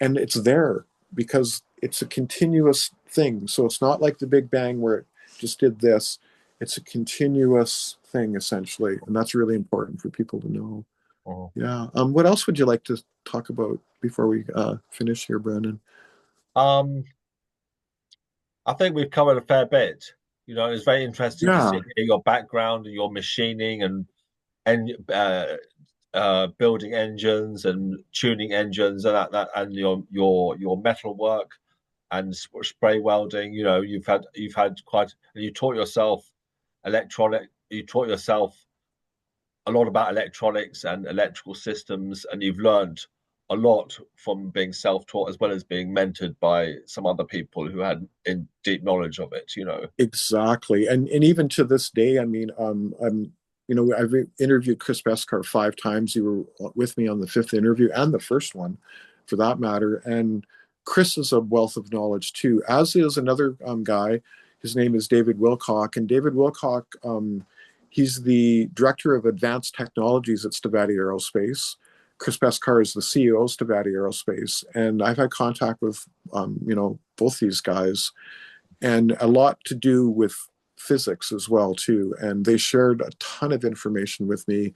And it's there because it's a continuous thing. So it's not like the Big Bang where it just did this. It's a continuous thing, essentially. And that's really important for people to know. Yeah. What else would you like to talk about before we finish here, Brendan? I think we've covered a fair bit. It's very interesting to Yeah, see your background and your machining and building engines and tuning engines and that and your metal work and spray welding. You've had quite. You taught yourself electronic. You taught yourself a lot about electronics and electrical systems, and you've learned a lot from being self-taught as well as being mentored by some other people who had in deep knowledge of it. exactly. And even to this day, I mean, I've interviewed Chris Beskar 5 times. You were with me on the fifth interview and the first one, for that matter. And Chris is a wealth of knowledge too, as is another guy. His name is David Wilcock, and David Wilcock, he's the director of advanced technologies at Stavati Aerospace. Chris Beskar is the CEO of Stavati Aerospace, and I've had contact with both these guys, and a lot to do with physics as well too. And they shared a ton of information with me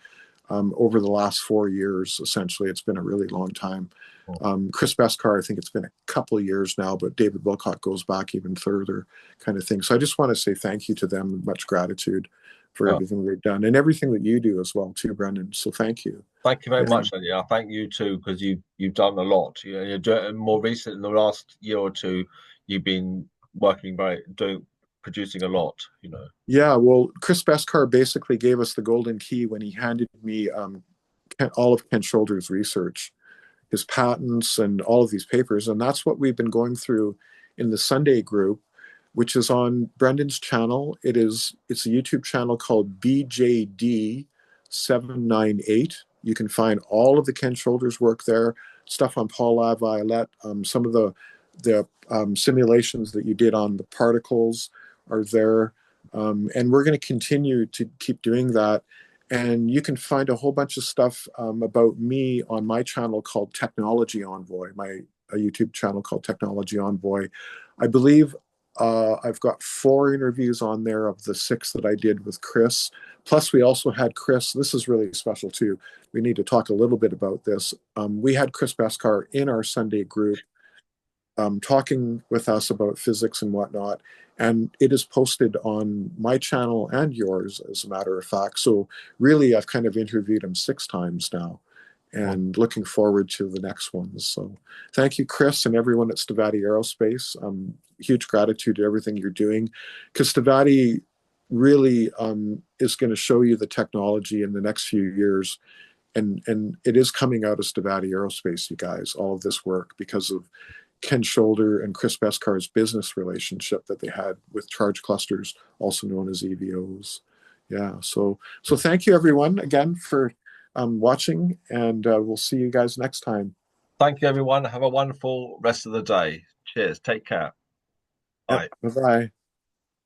over the last 4 years. Essentially, it's been a really long time. Chris Beskar, I think it's been a couple of years now, but David Wilcock goes back even further, kind of thing. So I just want to say thank you to them, and much gratitude for Oh, everything they've done and everything that you do as well too, Brendan. So thank you. thank you very Yeah. much, and yeah, thank you too because you've done a lot. You're doing more recent in the last year or two. You've been working producing a lot. Yeah, well, Chris Beskar basically gave us the golden key when he handed me all of Ken Shoulder's research, his patents, and all of these papers. And that's what we've been going through in the Sunday group, which is on Brendan's channel. It's a YouTube channel called BJD798. You can find all of the Ken Shoulders work there, stuff on Paul Laviolette, some of the simulations that you did on the particles are there. And we're going to continue to keep doing that. And you can find a whole bunch of stuff about me on my channel called Technology Envoy, my a YouTube channel called Technology Envoy. I believe I've got 4 interviews on there of the 6 that I did with Chris. Plus, we also had Chris. This is really special too. We need to talk a little bit about this. We had Chris Beskar in our Sunday group talking with us about physics and whatnot. And it is posted on my channel and yours, as a matter of fact. So really, I've kind of interviewed him 6 times now, and looking forward to the next ones. So thank you, Chris, and everyone at Stavati Aerospace. Huge gratitude to everything you're doing, because Stavati really is going to show you the technology in the next few years. And it is coming out of Stavati Aerospace, you guys, all of this work, because of Ken Shoulder and Chris Beskar's business relationship that they had with charge clusters, also known as EVOs. Yeah, so thank you everyone again for watching, and we'll see you guys next time. Thank you, everyone. Have a wonderful rest of the day. Cheers. Take care. Yep, Bye. bye bye.